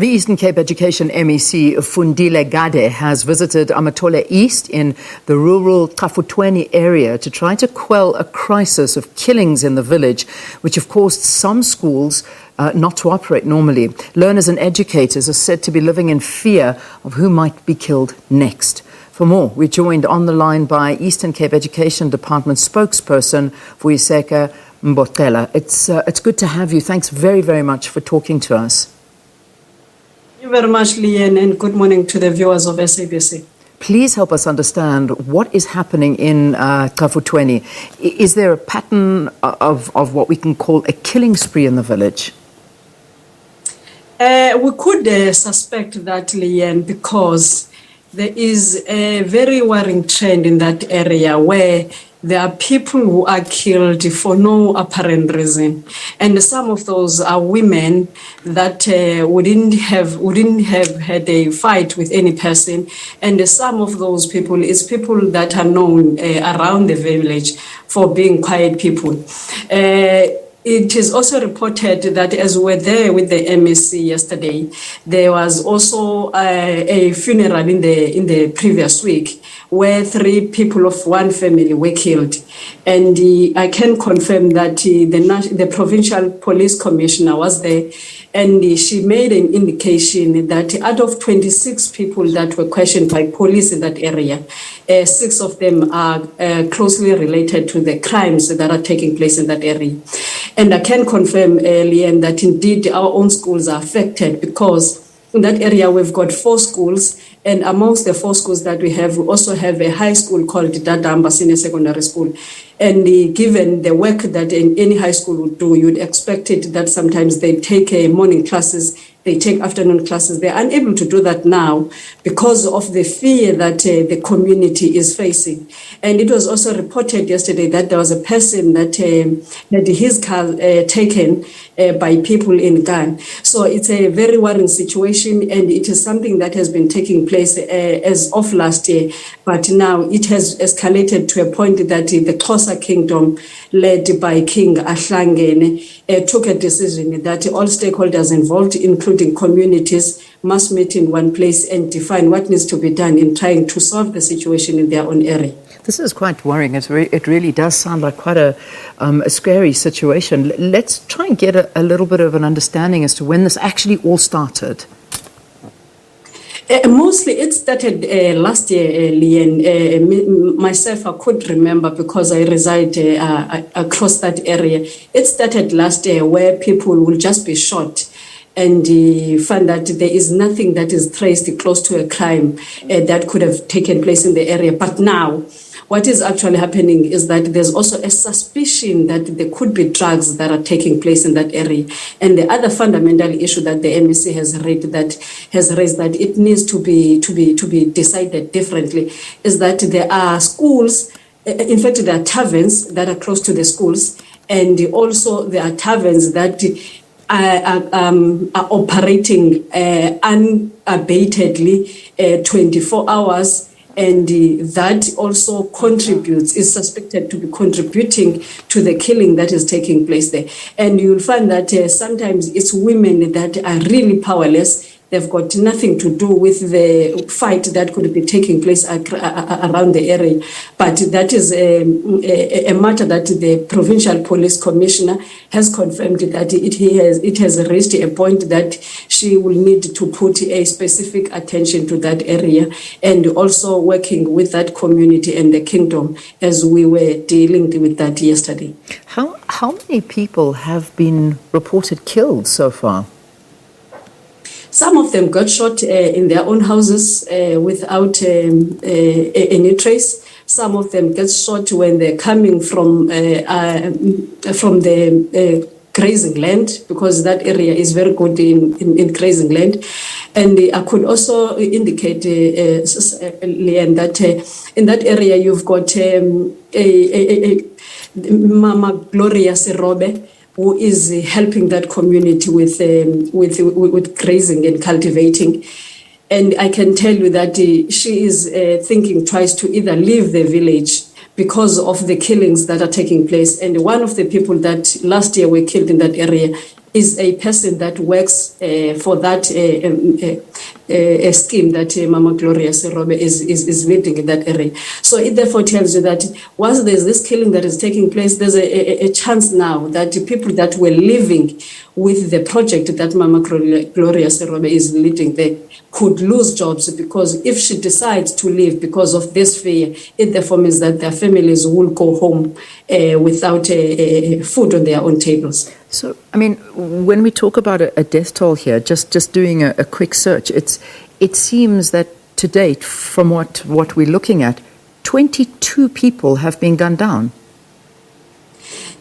The Eastern Cape Education MEC Fundile Gade has visited Amathole East in the rural Cafutweni area to try to quell a crisis of killings in the village, which have caused some schools not to operate normally. Learners and educators are said to be living in fear of who might be killed next. For more, we're joined on the line by Eastern Cape Education Department spokesperson Vuyiseka Mboxela. It's good to have you. Thanks very, very much for talking to us. Thank you very much, Leanne, and good morning to the viewers of SABC. Please help us understand what is happening in Cafutweni. Is there a pattern of what we can call a killing spree in the village? We could suspect that, Leanne, because there is a very worrying trend in that area where there are people who are killed for no apparent reason, and some of those are women that wouldn't have had a fight with any person, and some of those people is people that are known around the village for being quiet people. It is also reported that as we were there with the MEC yesterday, there was also a funeral in the previous week where 3 people of one family were killed. And I can confirm that the provincial police commissioner was there, and she made an indication that out of 26 people that were questioned by police in that area, 6 of them are closely related to the crimes that are taking place in that area. And I can confirm, Leanne, that indeed our own schools are affected, because in that area we've got 4 schools, and amongst the 4 schools that we also have a high school called Dadamba Senior Secondary School. And given the work that any high school would do, you'd expect it that sometimes they take morning classes, they take afternoon classes. They're unable to do that now because of the fear that the community is facing. And it was also reported yesterday that there was a person that had his car taken by people in Gade. So it's a very worrying situation, and it is something that has been taking place as of last year. But now it has escalated to a point that the Xhosa Kingdom, led by King Ahlangene, took a decision that all stakeholders involved, including communities, must meet in one place and define what needs to be done in trying to solve the situation in their own area. This is quite worrying. It really does sound like quite a scary situation. Let's try and get a little bit of an understanding as to when this actually all started. Mostly it started last year, Leanne. Myself, I could remember because I reside across that area. It started last year where people will just be shot and find that there is nothing that is traced close to a crime that could have taken place in the area. But now, what is actually happening is that there's also a suspicion that there could be drugs that are taking place in that area. And the other fundamental issue that the MEC has raised that it needs to be decided differently is that there are schools. In fact, there are taverns that are close to the schools, and also there are taverns that are operating unabatedly 24 hours. And that also is suspected to be contributing to the killing that is taking place there. And you'll find that sometimes it's women that are really powerless. They've got nothing to do with the fight that could be taking place around the area. But that is a matter that the provincial police commissioner has confirmed that it has reached a point that she will need to put a specific attention to that area, and also working with that community and the kingdom as we were dealing with that yesterday. How many people have been reported killed so far? Some of them got shot in their own houses without any trace. Some of them get shot when they're coming from the grazing land, because that area is very good in grazing land. And I could also indicate, Leanne, that in that area you've got Mama Gloria Serobe, who is helping that community with grazing and cultivating. And I can tell you that she is thinking twice to either leave the village because of the killings that are taking place. And one of the people that last year were killed in that area is a person that works for that scheme that Mama Gloria Serobe is leading in that area. So it therefore tells you that once there's this killing that is taking place, there's a chance now that the people that were living with the project that Mama Gloria Serobe is leading there could lose jobs, because if she decides to leave because of this fear, it therefore means that their families will go home without food on their own tables. So, I mean, when we talk about a death toll here, just doing a quick search, it seems that to date, from what we're looking at, 22 people have been gunned down.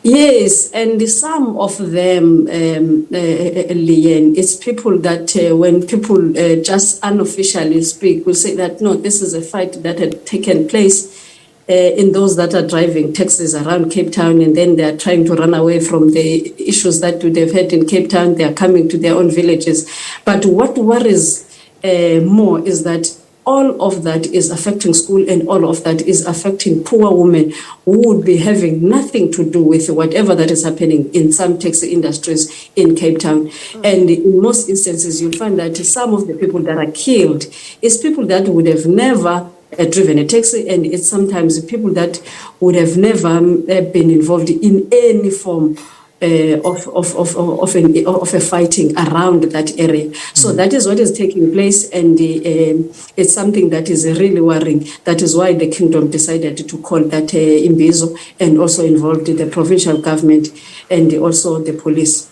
Yes, and some of them, Leanne, it's people that when people just unofficially speak, will say that, no, this is a fight that had taken place in those that are driving taxis around Cape Town, and then they are trying to run away from the issues that they've had in Cape Town. They are coming to their own villages. But what worries more is that all of that is affecting school, and all of that is affecting poor women who would be having nothing to do with whatever that is happening in some taxi industries in Cape Town. And in most instances, you'll find that some of the people that are killed is people that would have never driven a taxi, and it's sometimes people that would have never been involved in any form of a fighting around that area. So that is what is taking place, and it's something that is really worrying. That is why the kingdom decided to call that Imbizo, and also involved the provincial government and also the police.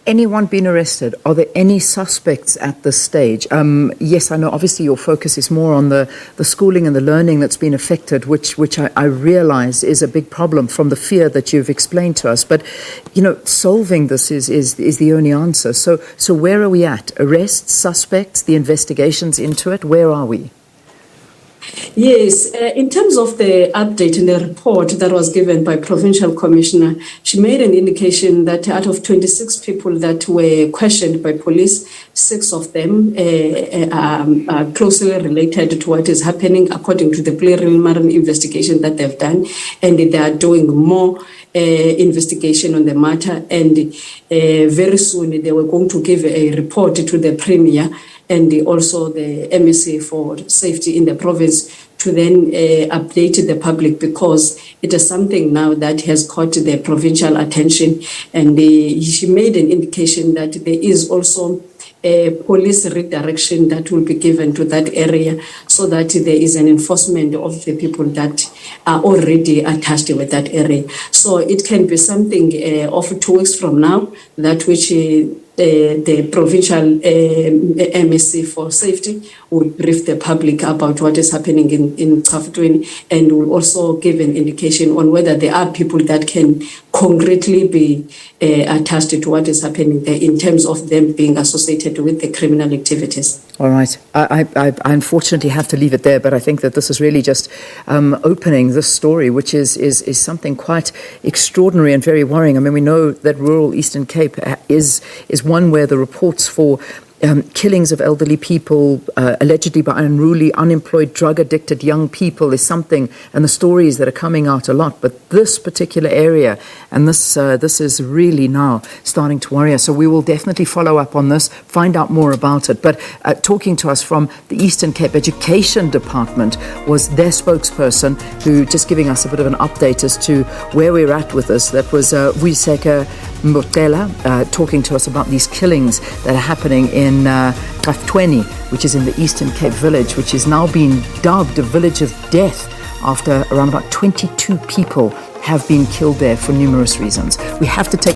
Anyone been arrested? Are there any suspects at this stage? Yes, I know obviously your focus is more on the schooling and the learning that's been affected, which I realize is a big problem from the fear that you've explained to us. But, solving this is the only answer. So where are we at? Arrests, suspects, the investigations into it, where are we? Yes, in terms of the update in the report that was given by Provincial Commissioner, she made an indication that out of 26 people that were questioned by police, 6 of them are closely related to what is happening according to the preliminary investigation that they've done, and they are doing more investigation on the matter, and very soon they were going to give a report to the Premier and also the MEC for safety in the province to then update the public, because it is something now that has caught the provincial attention. And she made an indication that there is also a police redirection that will be given to that area, so that there is an enforcement of the people that are already attached with that area. So it can be something of 2 weeks from now, that which the provincial MEC for safety will brief the public about what is happening in Cafutweni, and will also give an indication on whether there are people that can concretely be attached to what is happening there in terms of them being associated with the criminal activities. All right. I unfortunately have to leave it there, but I think that this is really just opening this story, which is something quite extraordinary and very worrying. I mean, we know that rural Eastern Cape is one where the reports for killings of elderly people, allegedly by unruly, unemployed, drug-addicted young people is something, and the stories that are coming out a lot. But this particular area, and this is really now starting to worry us. So we will definitely follow up on this, find out more about it. But talking to us from the Eastern Cape Education Department was their spokesperson, who just giving us a bit of an update as to where we're at with this. That was Vuyiseka Mboxela talking to us about these killings that are happening in Cafutweni, which is in the Eastern Cape village, which is now being dubbed a village of death after around about 22 people have been killed there for numerous reasons. We have to take